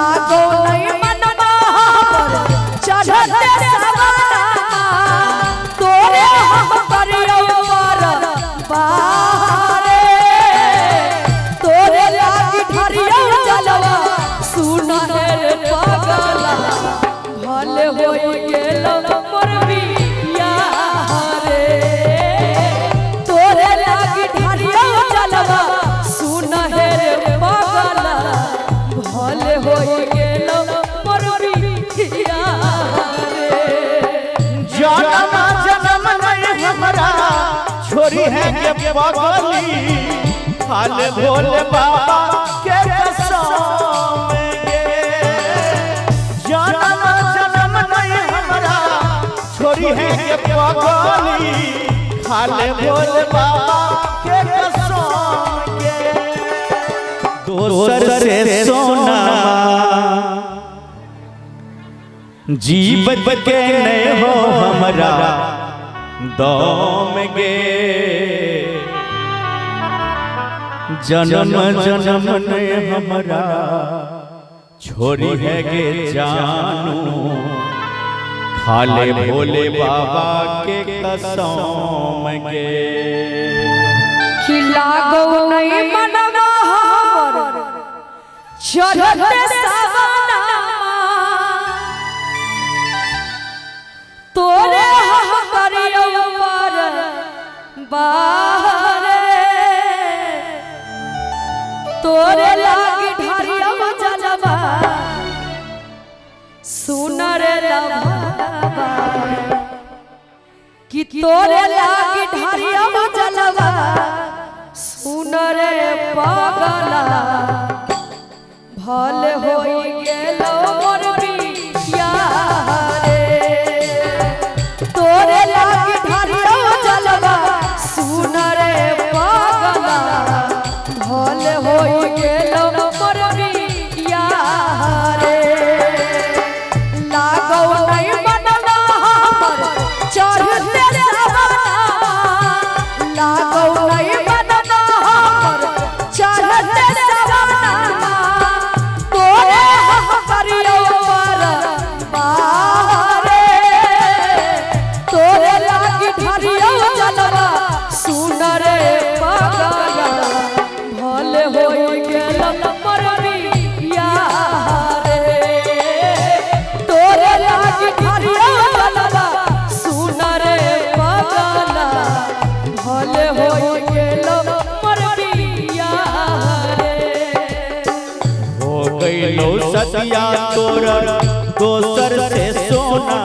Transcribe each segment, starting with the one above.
लागो नहीं मनवा हमर चढ़ते सवाना तोरे हम करियो पर बारे तोरे लागी ढरियो जलवा सुन रे पागला भले होई गेल मोर बिया रे तोरे लागी ढरियो जलवा सुन रे पागला भले होई गेल मोर बिया रे जन्म जन्म नहीं हमरा छोरी है के बगली खाले भोले बाबा के कसम गे जन्म जन्म नहीं हमरा छोरी है के बगली खाले भोले बाबा के कसम गे दोसर से सोना जीवन के नहीं हो हमरा दम गे जन्म जन्म नहीं हमरा छोरी है गे जानू खाले भोले बाबा के कसम गे कि लागो नहीं मनवा हमर चढ़ते सवाना तोरे हम करियो पर बारे तोरे लागी ढरियो जलवा सुन रे लभवा कि तोरे लागी ढरियो जलवा सुन रे पागला भले होई गेलो मोर बिया रे तोरे लागी ढरियो जलवा सुन रे पागला भले होई गेलो मोर बिया रे लागो नहीं मनवा हमर चढ़ते सवाना लागो नहीं मनवा हमर चढ़ते सवाना तोरे हम करियो पर बारे तोरे लागी ढरियो जलवा सुन रे पागला भले होई गेल मोर बिया रे तोरे लागी ढरियो जलवा सुन रे पागला भले होई गेल मोर बिया रे हो गईलो सतिया तोर दोसर से सोना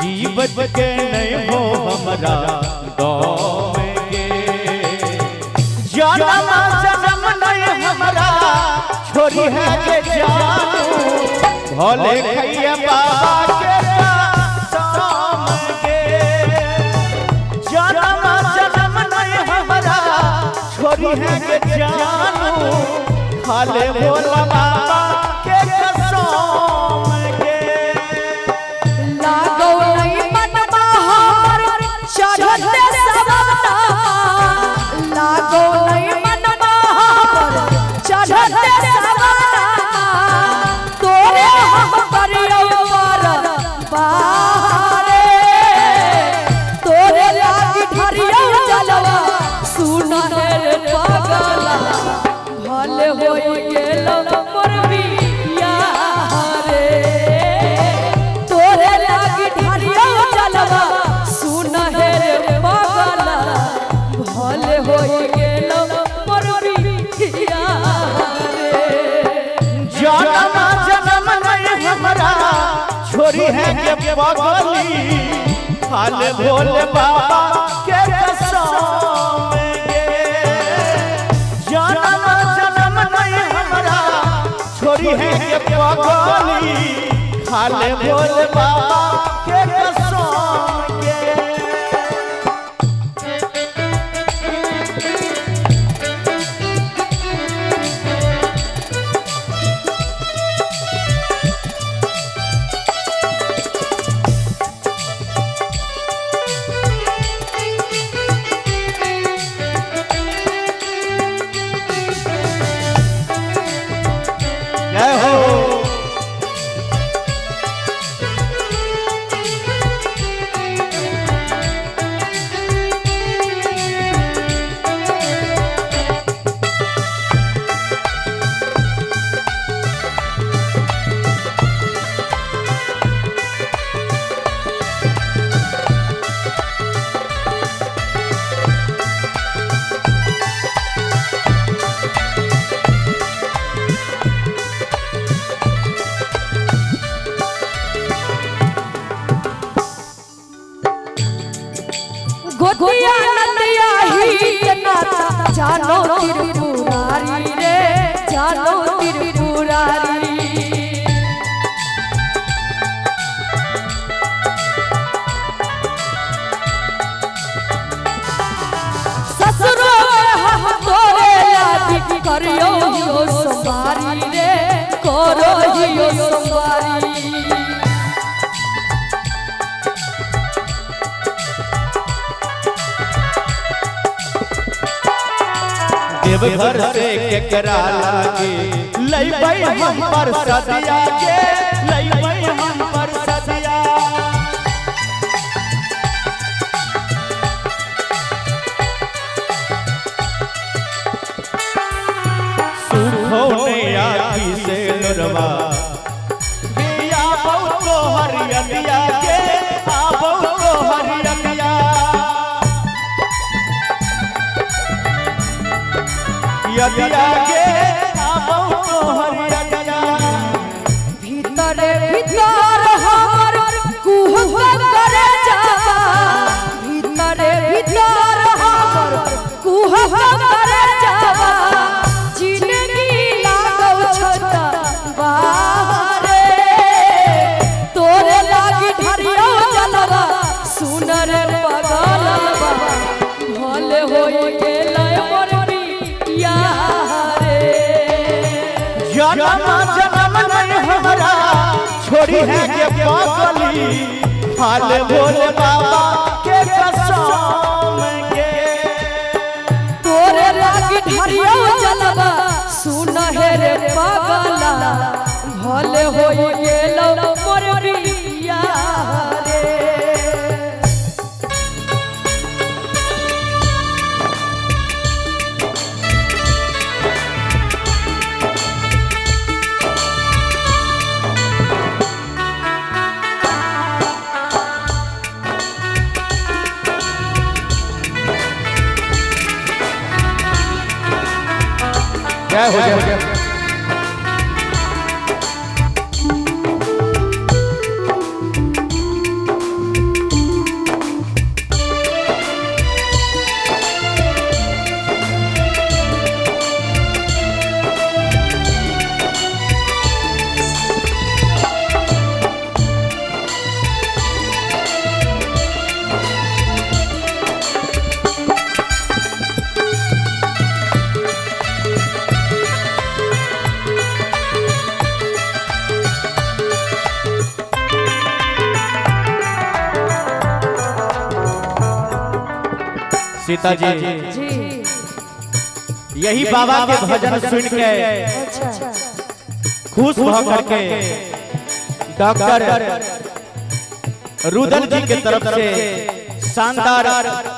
जीवन के नहीं हो हमरा दम गे जन्म जन्म नहीं हमरा छोरी है के जानू भोले खैया बाबा के कसम गे जन्म जन्म नहीं हमरा छोरी है के जानू खाले भोला बाबा के कसम गे लागो नहीं मनवा हमर चढ़ते सवाना लागो नहीं मनवा हमर चढ़ते सवाना तोरे हम करियो पर बारे तोरे लागी ढरियो जलवा सुन रे पागला भले होई गेल मोर बिया रे तोरे लागी ढरियो जलवा सुन रे पागला भले होई गेल मोर बिया रे जन्म जन्म नहीं हमरा छोरी है के बगली खाले भोले बाबा के कसम गे जन्म जन्म नहीं हमरा छोरी है के बगली खाले भोले बाबा के कसम गे जय हो गोतिया नदिया ही जनाता जानो त्रिपुरारी रे जानो त्रिपुरारी ससुरो हम तोरे लादी करियो यो सोमवारी रे करो यो सोमवारी देवघर से केकरा लागे लइबै हम पर सदिया के लइबै हम पर सदिया सुखोने आखी से लुरवा बिया बहुतो हरियतिया के आ बहुतो हरियतिया यदिया के आबो तो हरिया भीतर भीतर हमर कुह करे जावा भीतर भीतर हमर कुह करे जावा जिंदगी लागौ छोटा बाहरे तोरे लागी ढरियो जलवा सुनर पगलवा भले होई गेलै मोर जन्म जन्म नहीं हमारा छोड़ी है के पागली हाल भोले बाबा के कसम के तोरे लागी ढरियो जलवा सुन हे रे पागला भले होई गेलो मोर बिया रे क्या हो गया सीता जी यही बाबा के भजन सुन के खुश होकर के डॉक्टर रुदन जी के तरफ से शानदार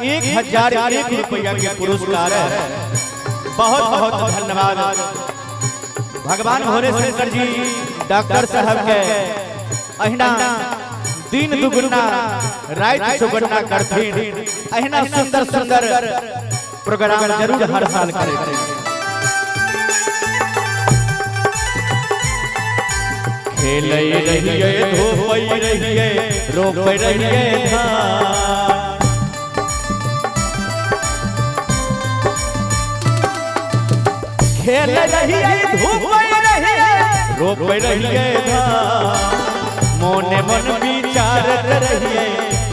1001 रुपया के पुरस्कार बहुत बहुत धन्यवाद भगवान भोले शंकर जी डॉक्टर साहब के अहिना दिन दुगुना रात चौगुना करथिन अहिना सुंदर सुंदर प्रोग्राम जरूर हर साल करें खेलै रहिए धोपै रहिए रोपै रहिए धान खेलै रहिए धोपै रहिए रोपै रहिए धान मोने मन विचारत रहिए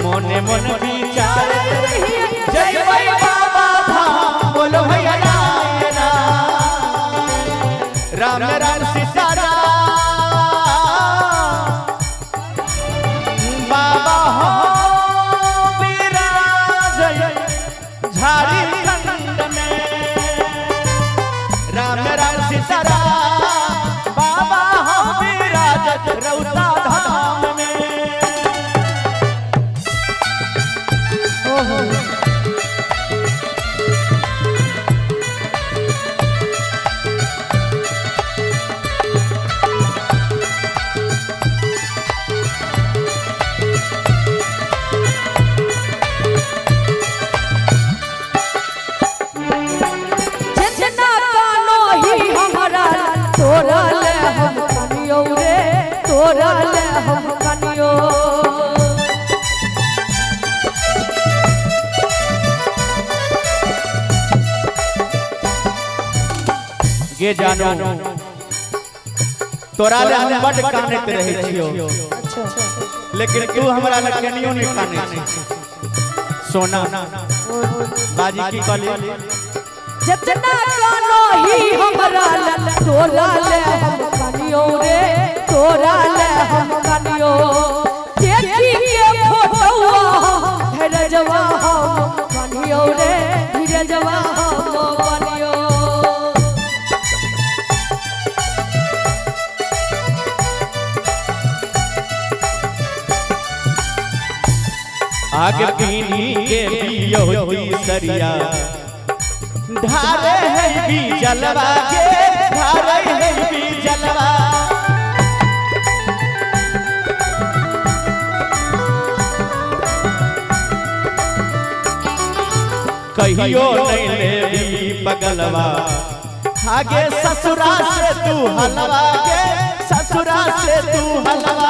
मोने मन विचारत रहिए जय भाई बाबा धाम बोलो भैया राम राम सीता बाबा हो विराज झारखंड में राम राम सीता बाबा हो विराज रौता धाम में के जानो तोरा ले हम बड़ कानत रहे छियो अच्छा लेकिन तू हमरा ले कनियो नहीं काने छी सोना बाजी की कहली जितना कानो ही हमरा ले तोरा ले हम कनियो रे तोरा ले हम कनियो देखी के फोटोआ धीरजवा हम कनियो रे धीरजवा हम कनियो आगे पीनी के पियोती सरिया ढारे है भी जलवा के ढारे है भी जलवा कहियो नहीं ले पगलवा आगे ससुरा से तू हलवा के ससुरा से तू हलवा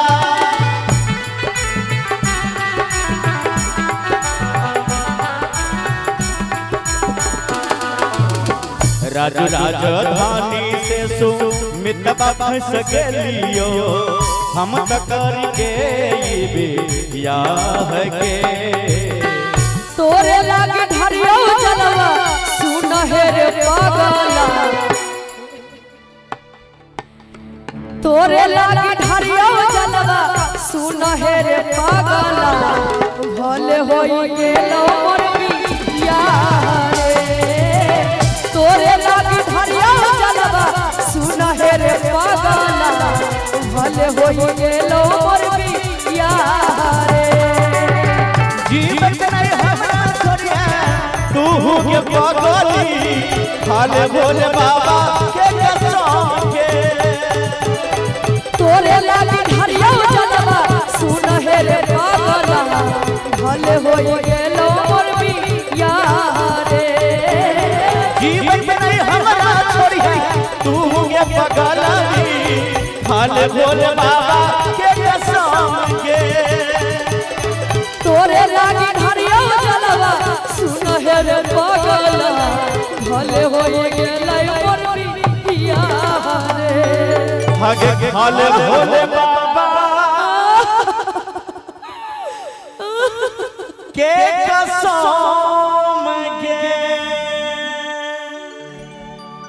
राजू राजधानी से सुमित फंस गेलियो हम करके बियाह के तोरे लागे धरियो जलवा सुन हे रे पागला तोरे लागे धरियो जलवा सुन हे रे पागला भले होई गेलो मोर बियाह तोरे लागे धरियो जलवा सुन हे रे पागला भले होई गेलो मोर बियाह रे जीवन नहीं हमरा छोड़िया तू के पगली खाले भोले बाबा के कसम के तोरे लागे धरियो जलवा सुन हे रे पागला भले होई गेलो मोर बियाह रे जीवन नहीं हमरा छोड़िया तू के पगली खाले भोले बाबा के कसम के तोरे लागे धरियो जलवा सुन हे रे पागला भले होई गेलै मोर बियाह रे भागे खाले भोले बाबा के कसम